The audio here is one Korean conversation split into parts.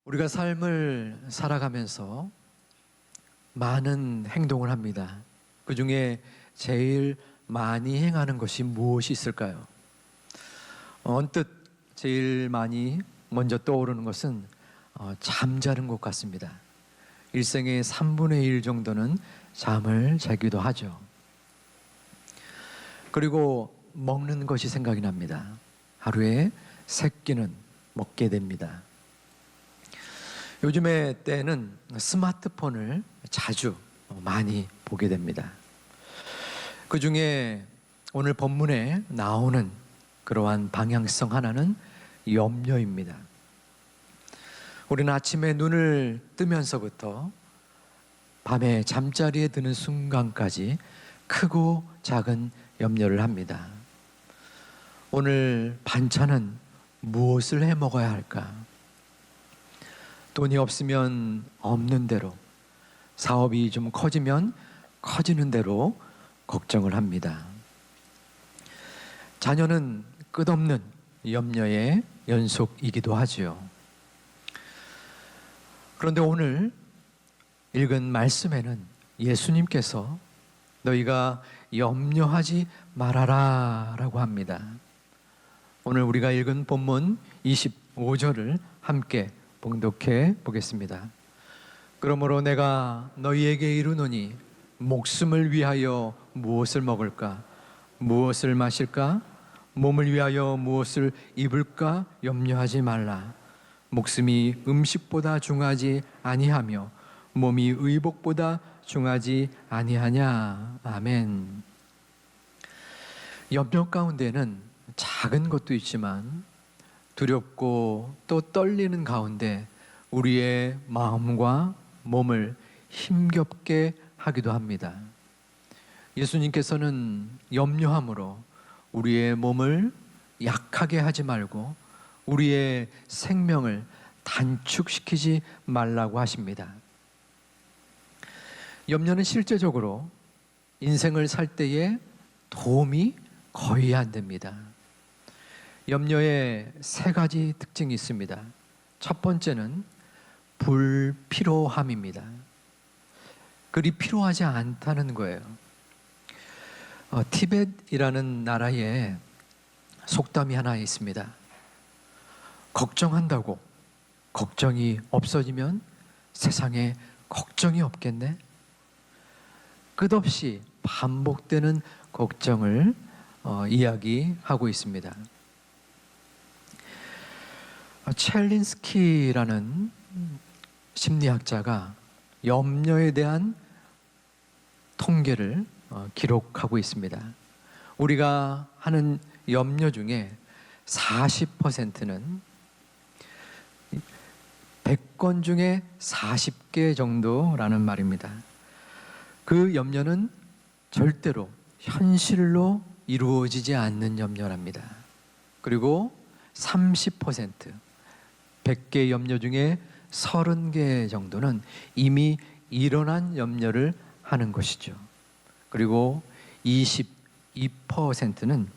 우리가 삶을 살아가면서 많은 행동을 합니다. 그 중에 제일 많이 행하는 것이 무엇이 있을까요? 언뜻 제일 많이 먼저 떠오르는 것은 잠자는 것 같습니다. 일생의 3분의 1 정도는 잠을 자기도 하죠. 그리고 먹는 것이 생각이 납니다. 하루에 3끼는 먹게 됩니다. 요즘의 때는 스마트폰을 자주 많이 보게 됩니다. 그 중에 오늘 본문에 나오는 그러한 방향성 하나는 염려입니다. 우리는 아침에 눈을 뜨면서부터 밤에 잠자리에 드는 순간까지 크고 작은 염려를 합니다. 오늘 반찬은 무엇을 해 먹어야 할까? 돈이 없으면 없는 대로, 사업이 좀 커지면 커지는 대로 걱정을 합니다. 자녀는 끝없는 염려의 연속이기도 하지요. 그런데 오늘 읽은 말씀에는 예수님께서 너희가 염려하지 말아라 라고 합니다. 오늘 우리가 읽은 본문 25절을 함께 봉독해 보겠습니다. 그러므로 내가 너희에게 이르노니 목숨을 위하여 무엇을 먹을까? 무엇을 마실까? 몸을 위하여 무엇을 입을까? 염려하지 말라. 목숨이 음식보다 중하지 아니하며 몸이 의복보다 중하지 아니하냐. 아멘. 염려 가운데는 작은 것도 있지만 두렵고 또 떨리는 가운데 우리의 마음과 몸을 힘겹게 하기도 합니다. 예수님께서는 염려함으로 우리의 몸을 약하게 하지 말고 우리의 생명을 단축시키지 말라고 하십니다. 염려는 실제적으로 인생을 살 때에 도움이 거의 안 됩니다. 염려에 3가지 특징이 있습니다. 첫 번째는 불필요함입니다. 그리 필요하지 않다는 거예요. 티벳이라는 나라에 속담이 하나 있습니다. 걱정한다고 걱정이 없어지면 세상에 걱정이 없겠네? 끝없이 반복되는 걱정을 이야기하고 있습니다. 첼린스키라는 심리학자가 염려에 대한 통계를 기록하고 있습니다. 우리가 하는 염려 중에 40%는 100건 중에 40개 정도라는 말입니다. 그 염려는 절대로 현실로 이루어지지 않는 염려랍니다. 그리고 30%, 100개 염려 중에 30개 정도는 이미 일어난 염려를 하는 것이죠. 그리고 22%는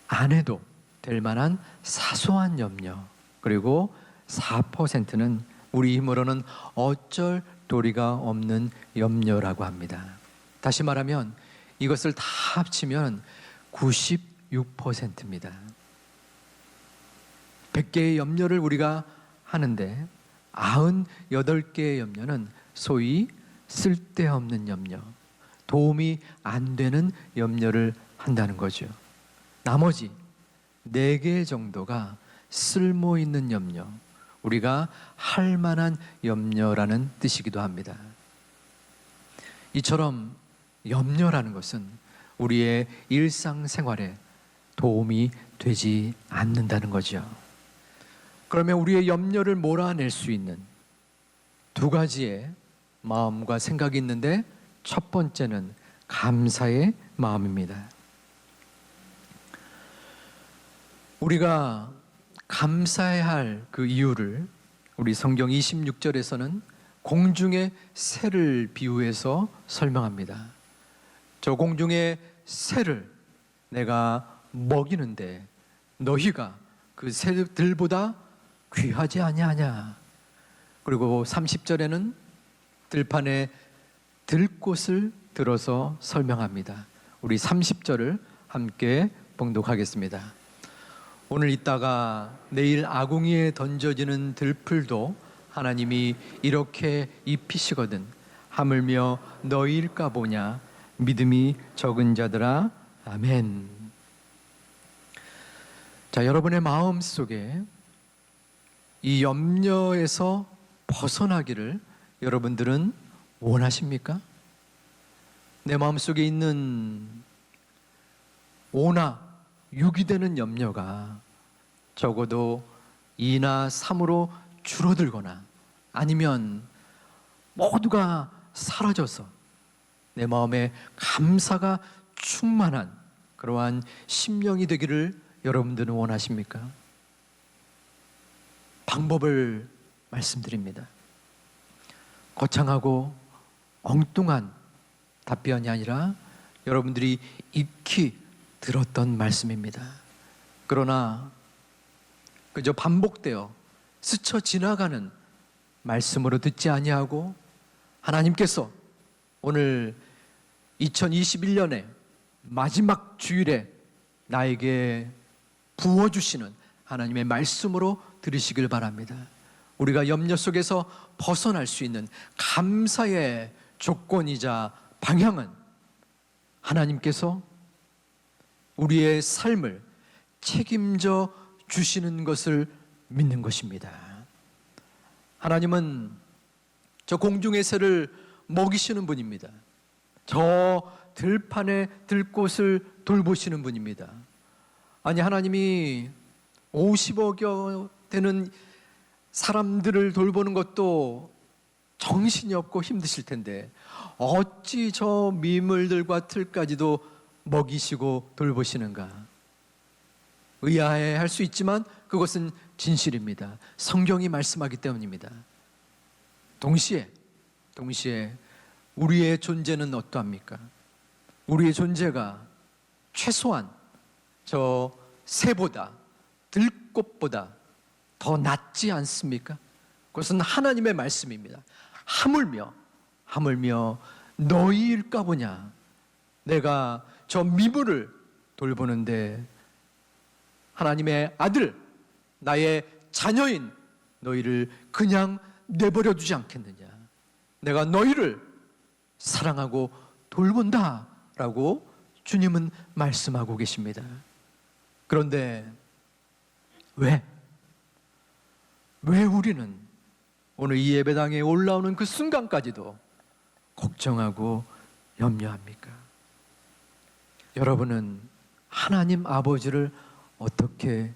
안 해도 될 만한 사소한 염려, 그리고 4%는 우리 힘으로는 어쩔 도리가 없는 염려라고 합니다. 다시 말하면 이것을 다 합치면 96%입니다. 100개의 염려를 우리가 하는데 98개의 염려는 소위 쓸데없는 염려, 도움이 안 되는 염려를 한다는 거죠. 나머지 4개 정도가 쓸모 있는 염려, 우리가 할 만한 염려라는 뜻이기도 합니다. 이처럼 염려라는 것은 우리의 일상생활에 도움이 되지 않는다는 거죠. 그러면 우리의 염려를 몰아낼 수 있는 2가지의 마음과 생각이 있는데 첫 번째는 감사의 마음입니다. 우리가 감사해야 할 그 이유를 우리 성경 26절에서는 공중의 새를 비유해서 설명합니다. 저 공중의 새를 내가 먹이는데 너희가 그 새들보다 귀하지 아니하냐. 그리고 30절에는 들판에 들꽃을 들어서 설명합니다. 우리 30절을 함께 봉독하겠습니다. 오늘 있다가 내일 아궁이에 던져지는 들풀도 하나님이 이렇게 입히시거든 하물며 너희일까 보냐. 믿음이 적은 자들아. 아멘. 자, 여러분의 마음 속에 이 염려에서 벗어나기를 여러분들은 원하십니까? 내 마음속에 있는 5나 6이 되는 염려가 적어도 2나 3으로 줄어들거나 아니면 모두가 사라져서 내 마음에 감사가 충만한 그러한 심령이 되기를 여러분들은 원하십니까? 방법을 말씀드립니다. 거창하고 엉뚱한 답변이 아니라 여러분들이 익히 들었던 말씀입니다. 그러나 그저 반복되어 스쳐 지나가는 말씀으로 듣지 아니하고 하나님께서 오늘 2021년의 마지막 주일에 나에게 부어주시는 하나님의 말씀으로 들으시길 바랍니다. 우리가 염려 속에서 벗어날 수 있는 감사의 조건이자 방향은 하나님께서 우리의 삶을 책임져 주시는 것을 믿는 것입니다. 하나님은 저 공중의 새를 먹이시는 분입니다. 저 들판의 들꽃을 돌보시는 분입니다. 아니, 하나님이 50억여 되는 사람들을 돌보는 것도 정신이 없고 힘드실 텐데 어찌 저 미물들과 틀까지도 먹이시고 돌보시는가? 의아해 할 수 있지만 그것은 진실입니다. 성경이 말씀하기 때문입니다. 동시에 우리의 존재는 어떠합니까? 우리의 존재가 최소한 저 새보다 들꽃보다 더 낫지 않습니까? 그것은 하나님의 말씀입니다. 하물며 너희일까 보냐. 내가 저 미물을 돌보는데 하나님의 아들, 나의 자녀인 너희를 그냥 내버려 두지 않겠느냐. 내가 너희를 사랑하고 돌본다 라고 주님은 말씀하고 계십니다. 그런데 왜 우리는 오늘 이 예배당에 올라오는 그 순간까지도 걱정하고 염려합니까? 여러분은 하나님 아버지를 어떻게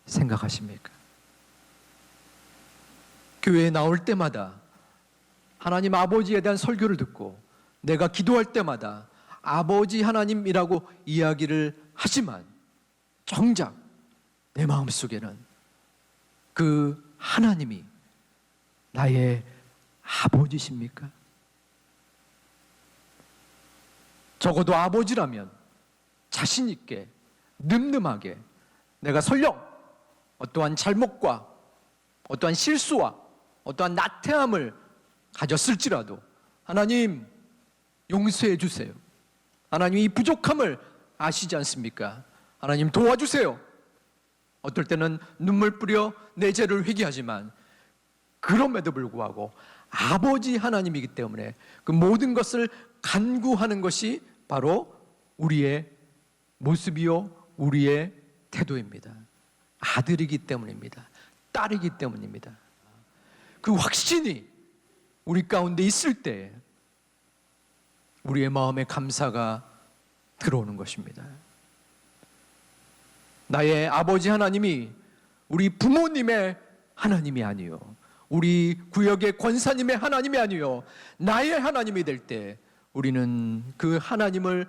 생각하십니까? 교회에 나올 때마다 하나님 아버지에 대한 설교를 듣고 내가 기도할 때마다 아버지 하나님이라고 이야기를 하지만 정작 내 마음속에는 그 하나님이 나의 아버지십니까? 적어도 아버지라면 자신 있게 늠름하게 내가 설령 어떠한 잘못과 어떠한 실수와 어떠한 나태함을 가졌을지라도 하나님 용서해 주세요. 하나님 이 부족함을 아시지 않습니까? 하나님 도와주세요. 어떨 때는 눈물 뿌려 내 죄를 회개하지만 그럼에도 불구하고 아버지 하나님이기 때문에 그 모든 것을 간구하는 것이 바로 우리의 모습이요 우리의 태도입니다. 아들이기 때문입니다. 딸이기 때문입니다. 그 확신이 우리 가운데 있을 때 우리의 마음에 감사가 들어오는 것입니다. 나의 아버지 하나님이 우리 부모님의 하나님이 아니요 우리 구역의 권사님의 하나님이 아니요 나의 하나님이 될 때 우리는 그 하나님을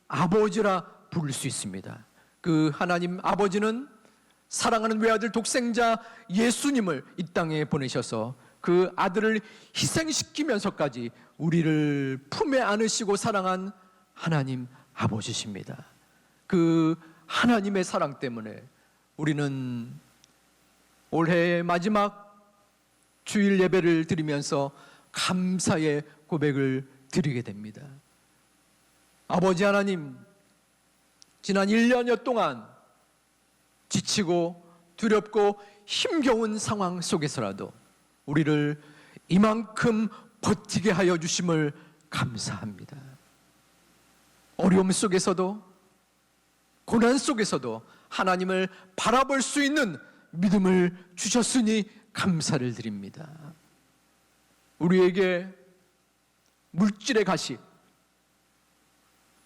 아버지라 부를 수 있습니다. 그 하나님 아버지는 사랑하는 외아들 독생자 예수님을 이 땅에 보내셔서 그 아들을 희생시키면서까지 우리를 품에 안으시고 사랑한 하나님 아버지십니다. 그 하나님의 사랑 때문에 우리는 올해의 마지막 주일 예배를 드리면서 감사의 고백을 드리게 됩니다. 아버지 하나님, 지난 1년여 동안 지치고 두렵고 힘겨운 상황 속에서라도 우리를 이만큼 버티게 하여 주심을 감사합니다. 어려움 속에서도 고난 속에서도 하나님을 바라볼 수 있는 믿음을 주셨으니 감사를 드립니다. 우리에게 물질의 가시,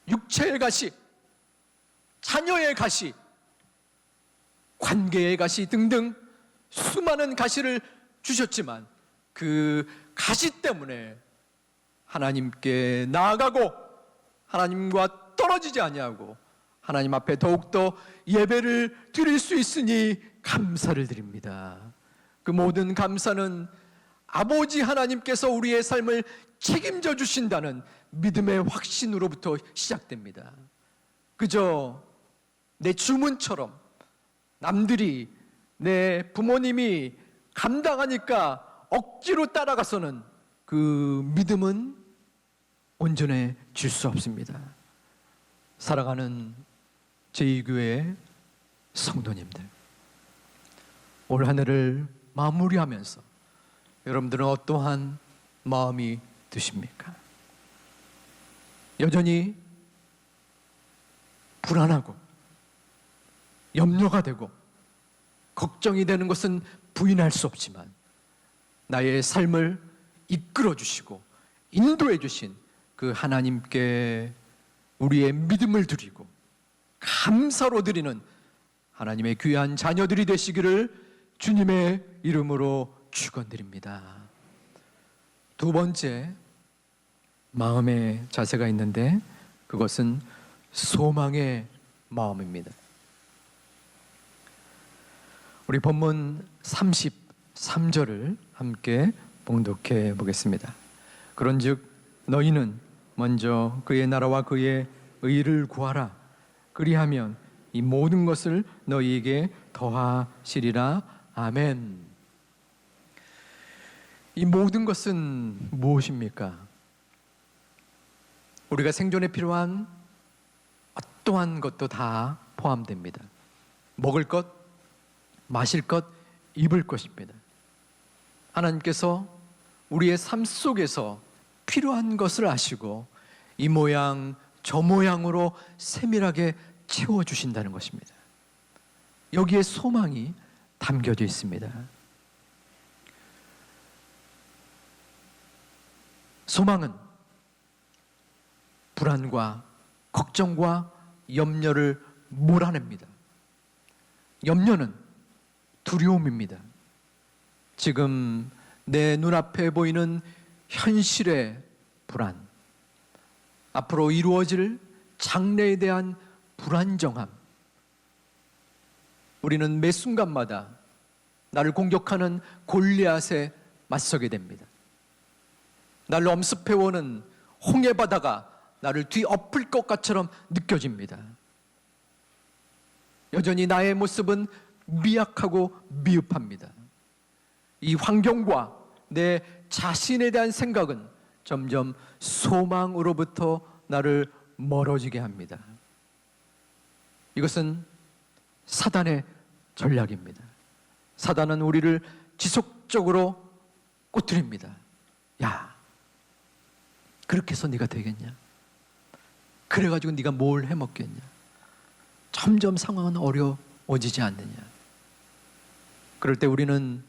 육체의 가시, 자녀의 가시, 관계의 가시 등등 수많은 가시를 주셨지만 그 가시 때문에 하나님께 나아가고 하나님과 떨어지지 아니하고 하나님 앞에 더욱더 예배를 드릴 수 있으니 감사를 드립니다. 그 모든 감사는 아버지 하나님께서 우리의 삶을 책임져 주신다는 믿음의 확신으로부터 시작됩니다. 그저 내 주문처럼 남들이, 내 부모님이 감당하니까 억지로 따라가서는 그 믿음은 온전해질 수 없습니다. 사랑하는 제2교회의 성도님들, 올 한 해를 마무리하면서 여러분들은 어떠한 마음이 드십니까? 여전히 불안하고 염려가 되고 걱정이 되는 것은 부인할 수 없지만 나의 삶을 이끌어 주시고 인도해 주신 그 하나님께 우리의 믿음을 드리고 감사로 드리는 하나님의 귀한 자녀들이 되시기를 주님의 이름으로 축원드립니다. 두 번째 마음의 자세가 있는데 그것은 소망의 마음입니다. 우리 본문 33절을 함께 봉독해 보겠습니다. 그런즉 너희는 먼저 그의 나라와 그의 의를 구하라. 그리하면 이 모든 것을 너희에게 더하시리라. 아멘. 이 모든 것은 무엇입니까? 우리가 생존에 필요한 어떠한 것도 다 포함됩니다. 먹을 것, 마실 것, 입을 것입니다. 하나님께서 우리의 삶 속에서 필요한 것을 아시고 이 모양 저 모양으로 세밀하게 채워주신다는 것입니다. 여기에 소망이 담겨져 있습니다. 소망은 불안과 걱정과 염려를 몰아냅니다. 염려는 두려움입니다. 지금 내 눈앞에 보이는 현실의 불안, 앞으로 이루어질 장래에 대한 불안정함, 우리는 매 순간마다 나를 공격하는 골리앗에 맞서게 됩니다. 나를 엄습해오는 홍해바다가 나를 뒤엎을 것 같처럼 느껴집니다. 여전히 나의 모습은 미약하고 미흡합니다. 이 환경과 내 자신에 대한 생각은 점점 소망으로부터 나를 멀어지게 합니다. 이것은 사단의 전략입니다. 사단은 우리를 지속적으로 꼬투립니다. 야, 그렇게 해서 네가 되겠냐? 그래가지고 네가 뭘 해먹겠냐? 점점 상황은 어려워지지 않느냐? 그럴 때 우리는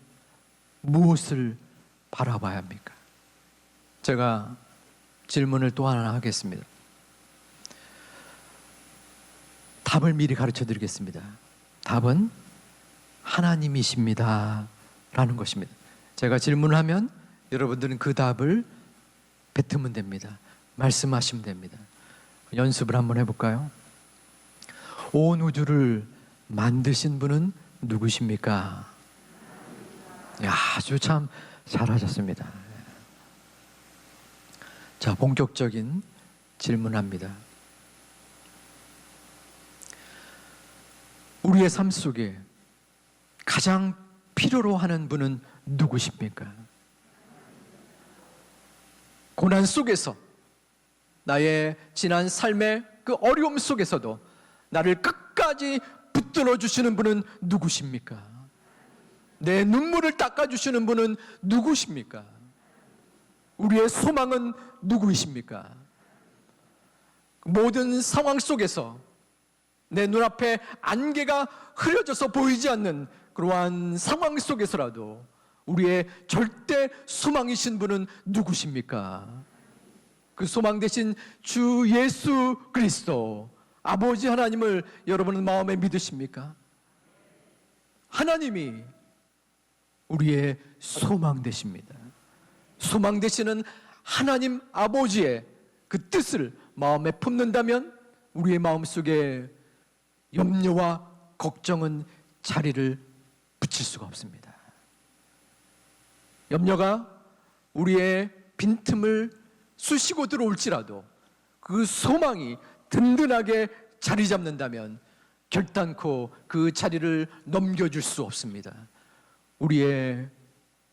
무엇을 바라봐야 합니까? 제가 질문을 또 하나 하겠습니다. 답을 미리 가르쳐 드리겠습니다. 답은 하나님이십니다 라는 것입니다. 제가 질문을 하면 여러분들은 그 답을 뱉으면 됩니다. 말씀하시면 됩니다. 연습을 한번 해볼까요? 온 우주를 만드신 분은 누구십니까? 야, 아주 참 잘하셨습니다. 자, 본격적인 질문합니다. 우리의 삶 속에 가장 필요로 하는 분은 누구십니까? 고난 속에서, 나의 지난 삶의 그 어려움 속에서도 나를 끝까지 붙들어 주시는 분은 누구십니까? 내 눈물을 닦아주시는 분은 누구십니까? 우리의 소망은 누구이십니까? 모든 상황 속에서 내 눈앞에 안개가 흐려져서 보이지 않는 그러한 상황 속에서라도 우리의 절대 소망이신 분은 누구십니까? 그 소망 되신 주 예수 그리스도 아버지 하나님을 여러분은 마음에 믿으십니까? 하나님이 우리의 소망 되십니다. 소망 되시는 하나님 아버지의 그 뜻을 마음에 품는다면 우리의 마음속에 염려와 걱정은 자리를 붙일 수가 없습니다. 염려가 우리의 빈틈을 쑤시고 들어올지라도 그 소망이 든든하게 자리 잡는다면 결단코 그 자리를 넘겨줄 수 없습니다. 우리의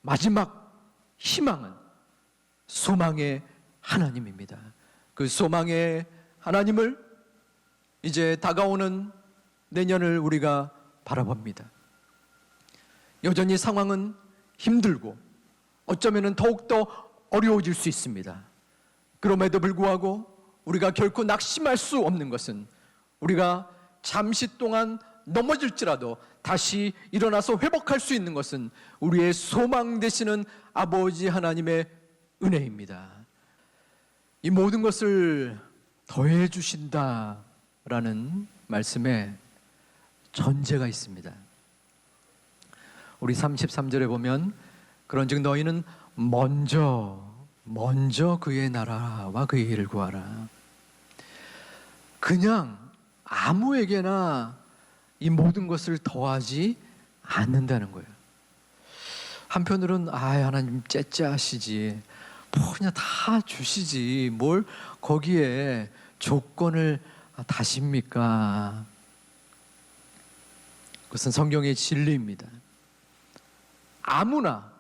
마지막 희망은 소망의 하나님입니다. 그 소망의 하나님을 이제 다가오는 내년을 우리가 바라봅니다. 여전히 상황은 힘들고 어쩌면 더욱더 어려워질 수 있습니다. 그럼에도 불구하고 우리가 결코 낙심할 수 없는 것은 우리가 잠시 동안 넘어질지라도 다시 일어나서 회복할 수 있는 것은 우리의 소망 되시는 아버지 하나님의 은혜입니다. 이 모든 것을 더해 주신다라는 말씀에 전제가 있습니다. 우리 33절에 보면 그런즉 너희는 먼저 그의 나라와 그의 일을 구하라. 그냥 아무에게나 이 모든 것을 더하지 않는다는 거예요. 한편으로는 하나님 째째하시지, 뭐 그냥 다 주시지 뭘 거기에 조건을 다십니까? 그것은 성경의 진리입니다. 아무나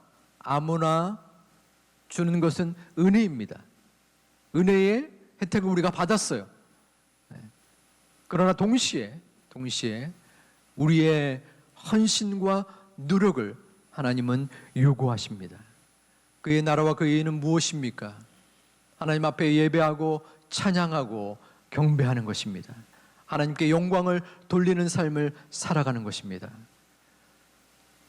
주는 것은 은혜입니다. 은혜의 혜택을 우리가 받았어요. 그러나 동시에 우리의 헌신과 노력을 하나님은 요구하십니다. 그의 나라와 그의 의는 무엇입니까? 하나님 앞에 예배하고 찬양하고 경배하는 것입니다. 하나님께 영광을 돌리는 삶을 살아가는 것입니다.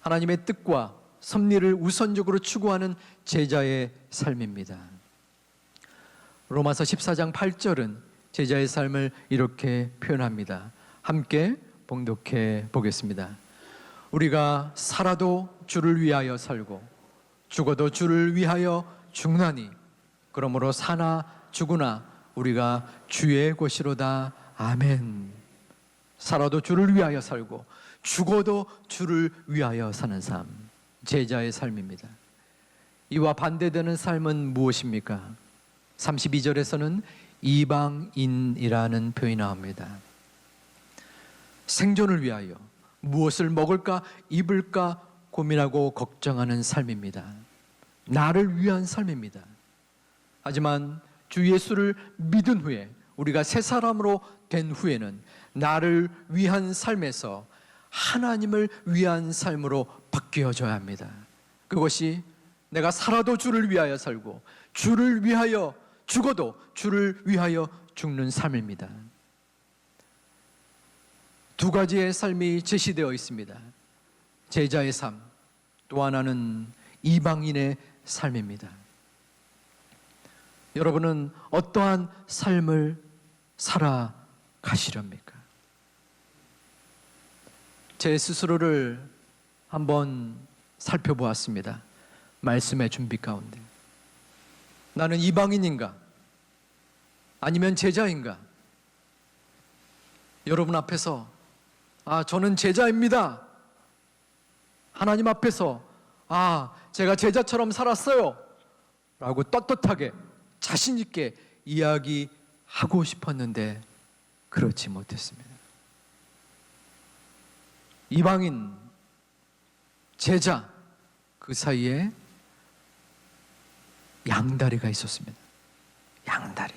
하나님의 뜻과 섭리를 우선적으로 추구하는 제자의 삶입니다. 로마서 14장 8절은 제자의 삶을 이렇게 표현합니다. 함께 봉독해 보겠습니다. 우리가 살아도 주를 위하여 살고 죽어도 주를 위하여 죽나니 그러므로 사나 죽으나 우리가 주의 것이로다. 아멘. 살아도 주를 위하여 살고 죽어도 주를 위하여 사는 삶, 제자의 삶입니다. 이와 반대되는 삶은 무엇입니까? 32절에서는 이방인이라는 표현이 나옵니다. 생존을 위하여 무엇을 먹을까 입을까 고민하고 걱정하는 삶입니다. 나를 위한 삶입니다. 하지만 주 예수를 믿은 후에, 우리가 새 사람으로 된 후에는 나를 위한 삶에서 하나님을 위한 삶으로 바뀌어져야 합니다. 그것이 내가 살아도 주를 위하여 살고 주를 위하여 죽어도 주를 위하여 죽는 삶입니다. 두 가지의 삶이 제시되어 있습니다. 제자의 삶, 또 하나는 이방인의 삶입니다. 여러분은 어떠한 삶을 살아가시렵니까? 제 스스로를 한번 살펴보았습니다. 말씀의 준비 가운데 나는 이방인인가? 아니면 제자인가? 여러분 앞에서 저는 제자입니다. 하나님 앞에서 제가 제자처럼 살았어요 라고 떳떳하게 자신 있게 이야기하고 싶었는데 그렇지 못했습니다. 이방인, 제자 그 사이에 양다리가 있었습니다. 양다리.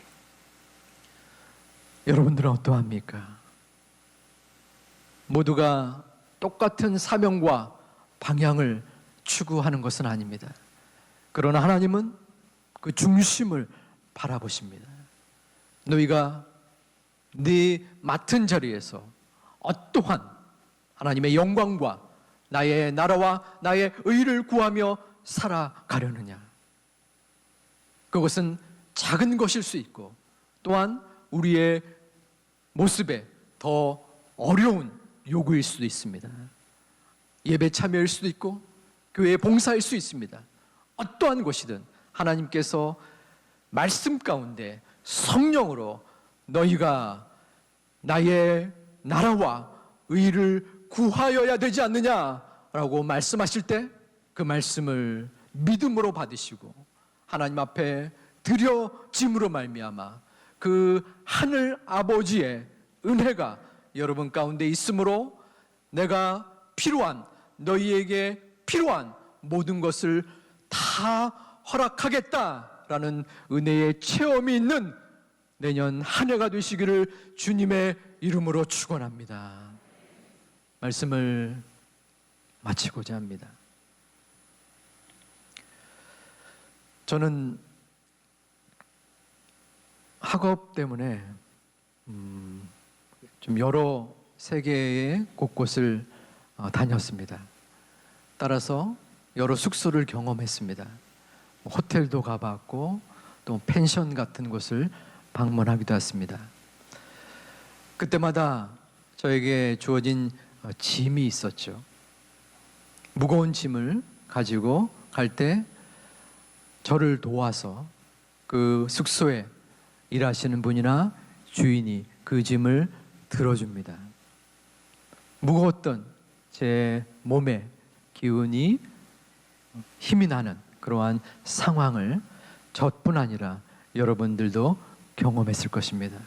여러분들은 어떠합니까? 모두가 똑같은 사명과 방향을 추구하는 것은 아닙니다. 그러나 하나님은 그 중심을 바라보십니다. 너희가 네 맡은 자리에서 어떠한 하나님의 영광과 나의 나라와 나의 의를 구하며 살아가려느냐. 그것은 작은 것일 수 있고 또한 우리의 모습에 더 어려운 요구일 수도 있습니다. 예배 참여일 수도 있고 교회 봉사일 수 있습니다. 어떠한 것이든 하나님께서 말씀 가운데 성령으로 너희가 나의 나라와 의를 구하여야 되지 않느냐라고 말씀하실 때 그 말씀을 믿음으로 받으시고 하나님 앞에 드려짐으로 말미암아 그 하늘 아버지의 은혜가 여러분 가운데 있으므로 내가 필요한 너희에게 필요한 모든 것을 다 허락하겠다라는 은혜의 체험이 있는 내년 한 해가 되시기를 주님의 이름으로 축원합니다. 말씀을 마치고자 합니다. 저는 학업 때문에 좀 여러 세계의 곳곳을 다녔습니다. 따라서 여러 숙소를 경험했습니다. 호텔도 가봤고 또 펜션 같은 곳을 방문하기도 했습니다. 그때마다 저에게 주어진 짐이 있었죠. 무거운 짐을 가지고 갈 때 저를 도와서 그 숙소에 일하시는 분이나 주인이 그 짐을 들어줍니다. 무거웠던 제 몸에 기운이 힘이 나는 그러한 상황을 저뿐 아니라 여러분들도 경험했을 것입니다.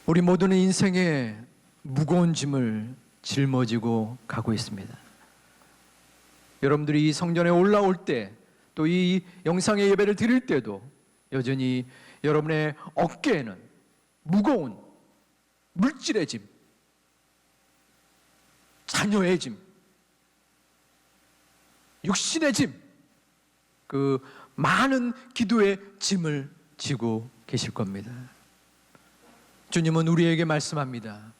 우리 모두는 인생에 무거운 짐을 짊어지고 가고 있습니다. 여러분들이 이 성전에 올라올 때 또 이 영상의 예배를 드릴 때도 여전히 여러분의 어깨에는 무거운 물질의 짐, 자녀의 짐, 육신의 짐, 그 많은 기도의 짐을 지고 계실 겁니다. 주님은 우리에게 말씀합니다.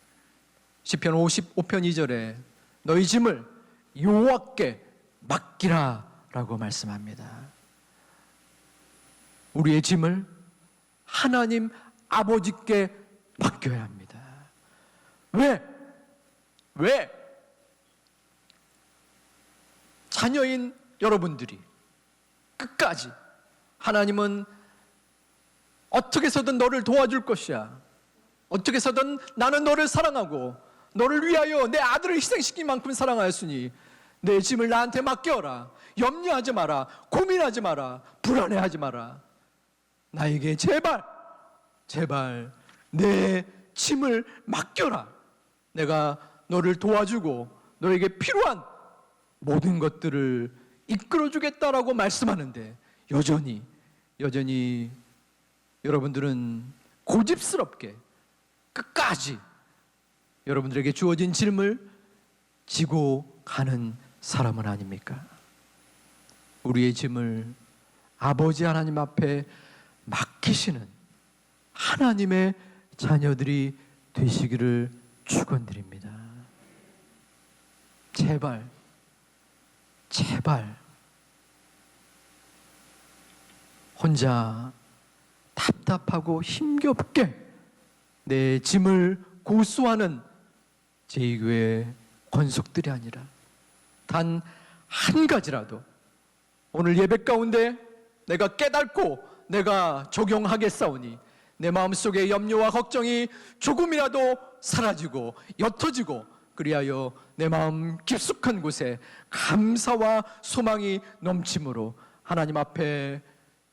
시편 55편 2절에 너희 짐을 여호와께 맡기라 라고 말씀합니다. 우리의 짐을 하나님 아버지께 맡겨야 합니다. 왜? 자녀인 여러분들이 끝까지 하나님은 어떻게 해서든 너를 도와줄 것이야. 어떻게 해서든 나는 너를 사랑하고 너를 위하여 내 아들을 희생시킨 만큼 사랑하였으니 내 짐을 나한테 맡겨라. 염려하지 마라. 고민하지 마라. 불안해하지 마라. 나에게 제발 내 짐을 맡겨라. 내가 너를 도와주고 너에게 필요한 모든 것들을 이끌어주겠다라고 말씀하는데 여전히 여러분들은 고집스럽게 끝까지 여러분들에게 주어진 짐을 지고 가는 사람은 아닙니까? 우리의 짐을 아버지 하나님 앞에 맡기시는 하나님의 자녀들이 되시기를 축원드립니다. 제발 혼자 답답하고 힘겹게 내 짐을 고수하는 제2교회 권속들이 아니라 단 한 가지라도 오늘 예배 가운데 내가 깨닫고 내가 적용하겠사오니 내 마음속의 염려와 걱정이 조금이라도 사라지고 옅어지고 그리하여 내 마음 깊숙한 곳에 감사와 소망이 넘침으로 하나님 앞에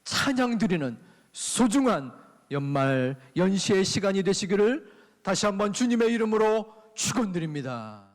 찬양 드리는 소중한 연말 연시의 시간이 되시기를 다시 한번 주님의 이름으로 축원드립니다.